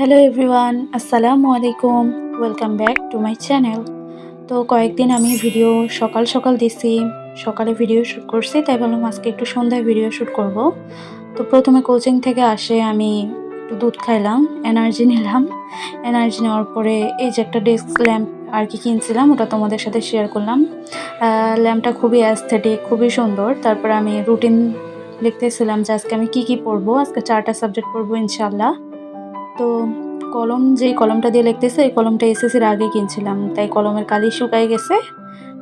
Hello everyone, আসসালামু আলাইকুম। Welcome back to my channel. তো কয়েকদিন আমি ভিডিও সকাল সকাল দিছি, সকালে ভিডিও শ্যুট করছি, তাই ভাবলাম আজকে একটু সন্ধ্যায় ভিডিও শ্যুট করব। তো প্রথমে কোচিং থেকে আসে আমি একটু দুধ খাইলাম, এনার্জি নিলাম। এনার্জি নেওয়ার পরে এই যে একটা ডেস্ক ল্যাম্প আর কি কিনছিলাম, ওটা তোমাদের সাথে শেয়ার করলাম। ল্যাম্পটা খুবই অ্যাস্থেটিক, খুবই সুন্দর। তারপরে আমি রুটিন লিখতেছিলাম যে আজকে আমি কি পড়বো। আজকে 4টা সাবজেক্ট পড়বো ইনশাআল্লাহ। তো যেই কলমটা দিয়ে লিখতেছি, এই কলমটা এসএসসির আগে কিনছিলাম, তাই কলমের কালি শুকায় গেছে।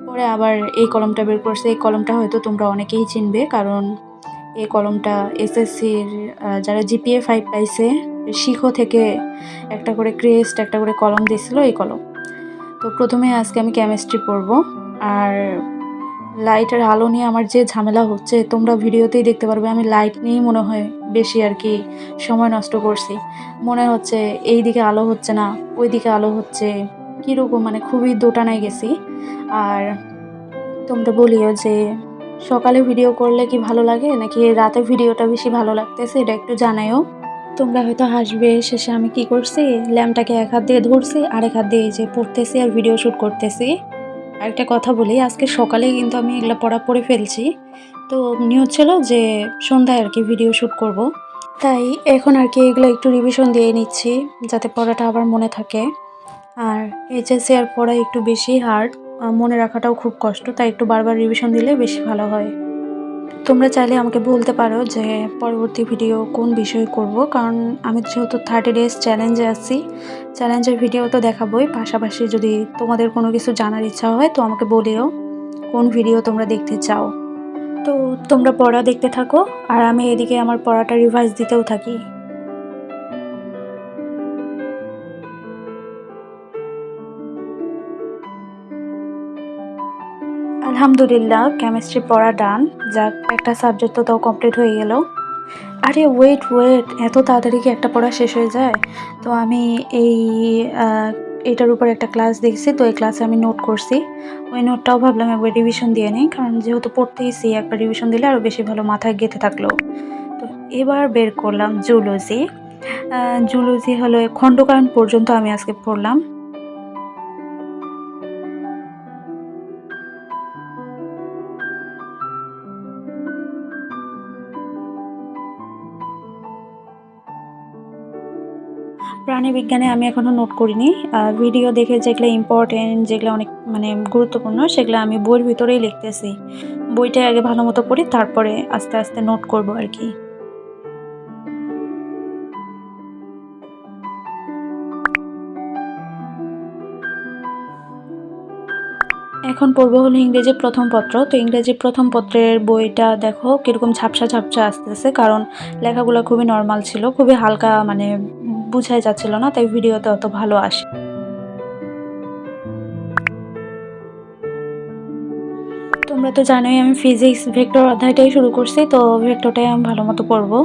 পরে আবার এই কলমটা বের করছি। এই কলমটা হয়তো তোমরা অনেকেই চিনবে, কারণ এই কলমটা এসএসসির যারা জিপিএ 5 পাইছে, শিখো থেকে একটা করে ক্রেস্ট, একটা করে কলম দিয়েছিল এই কলম। তো প্রথমে আজকে আমি কেমিস্ট্রি পড়বো। আর লাইটের আলো নিয়ে আমার যে ঝামেলা হচ্ছে, তোমরা ভিডিওতেই দেখতে পারবে। আমি লাইট নিয়েই মনে হয় বেশি আর কি সময় নষ্ট করছি। মনে হচ্ছে এই দিকে আলো হচ্ছে না, ওই দিকে আলো হচ্ছে, কীরকম মানে খুবই দোটানায় গেছি। আর তোমরা বলিও যে সকালে ভিডিও করলে কি ভালো লাগে নাকি রাতে ভিডিওটা বেশি ভালো লাগতেছে, এটা একটু জানাইও। তোমরা হয়তো হাসবে, শেষে আমি কি করছি, ল্যাম্পটাকে এক হাত দিয়ে ধরছি, আরেক হাত দিয়ে এই যে পড়তেছি আর ভিডিও শ্যুট করতেছি। আরেকটা কথা বলি, আজকে সকালেই কিন্তু আমি এগুলো পড়া পড়ে ফেলছি। তো নিয়ত ছিল যে সন্ধ্যায় আর কি ভিডিও শ্যুট করব। তাই এখন আর কি এগুলো একটু রিভিশন দিয়ে নিচ্ছি, যাতে পড়াটা আবার মনে থাকে। আর এইচএসসি আর পড়া একটু বেশি হার্ড, মনে রাখাটাও খুব কষ্ট, তাই একটু বারবার রিভিশন দিলে বেশি ভালো হয়। তোমরা চাইলে আমাকে বলতে পারো যে পরবর্তী ভিডিও কোন বিষয়ে করব, কারণ আমি যেহেতু 30 ডেজ চ্যালেঞ্জে আছি, চ্যালেঞ্জের ভিডিও তো দেখাবোই। পাশাপাশি যদি তোমাদের কোনো কিছু জানার ইচ্ছা হয় তো আমাকে বলিও কোন ভিডিও তোমরা দেখতে চাও। তো তোমরা পড়া দেখতে থাকো, আর আমি এদিকে আমার পড়াটা রিভাইজ দিতেও থাকি। আলহামদুলিল্লাহ, কেমিস্ট্রি পড়া ডান। যাক, একটা সাবজেক্ট তো তাও কমপ্লিট হয়ে গেল। আরে ওয়েট ওয়েট, এত তাড়াতাড়ি কি একটা পড়া শেষ হয়ে যায়? তো আমি এই আহ, এটার উপর একটা ক্লাস দেখছি, তো এই ক্লাসে আমি নোট করছি। ওই নোটটাও ভাবলাম একবার রিভিশন দিয়ে নিই, কারণ যেহেতু পড়তেইছি একবার রিভিশন দিলে আরও বেশি ভালো মাথায় গেঁথে থাকলো। তো এবার বের করলাম জুলজি। জুলজি হলো খণ্ডকায়ন পর্যন্ত আমি আজকে পড়লাম। প্রাণীবিজ্ঞানে আমি এখনও নোট করিনি। ভিডিও দেখে যেগুলো ইম্পর্টেন্ট, যেগুলো অনেক মানে গুরুত্বপূর্ণ, সেগুলো আমি বইয়ের ভিতরেই লিখতেছি। বইটা আগে ভালো মতো পড়ি, তারপরে আস্তে আস্তে নোট করব আর কি। এখন পড়বো হলো ইংরেজি প্রথম পত্র। তো ইংরেজি প্রথম পত্রের বইটা দেখো কীরকম ঝাপসা ঝাপসা আসতেছে, কারণ লেখাগুলো খুবই নর্মাল ছিল, খুবই হালকা, মানে বুঝাই যাচ্ছিল না, তাই ভিডিওতে অত ভালো আসে। তোমরা তো জানোই আমি ফিজিক্স ভেক্টর অধ্যায়টাই শুরু করছি, তো ভেক্টরটাই আমি ভালো মতো পড়বো।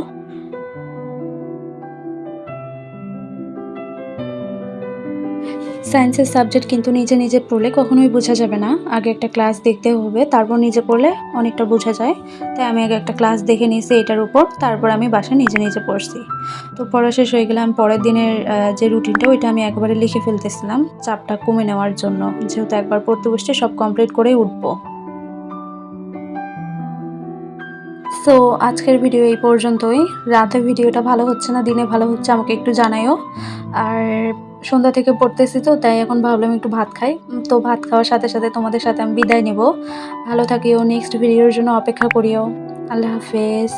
সায়েন্সের সাবজেক্ট কিন্তু নিজে নিজে পড়লে কখনোই বোঝা যাবে না। আগে একটা ক্লাস দেখতে হবে, তারপর নিজে পড়লে অনেকটা বোঝা যায়। তাই আমি আগে একটা ক্লাস দেখে নিয়েছি এটার উপর, তারপর আমি বাসায় নিজে নিজে পড়ছি। তো পড়া শেষ হয়ে গেলে আমি পরের দিনের যে রুটিনটা, ওইটা আমি একবারে লিখে ফেলতেছিলাম, চাপটা কমে নেওয়ার জন্য। যেহেতু একবার পড়তে বসতে সব কমপ্লিট করেই উঠবো। সো আজকের ভিডিও এই পর্যন্তই। রাতে ভিডিওটা ভালো হচ্ছে না দিনে ভালো হচ্ছে আমাকে একটু জানাইও। আর সন্ধ্যা থেকে পড়তেছি, তো তাই এখন ভাবলাম একটু ভাত খাই। তো ভাত খাওয়ার সাথে সাথে তোমাদের সাথে আমি বিদায় নিব। ভালো থাকিও, নেক্সট ভিডিওর জন্য অপেক্ষা করিও। আল্লাহ হাফেজ।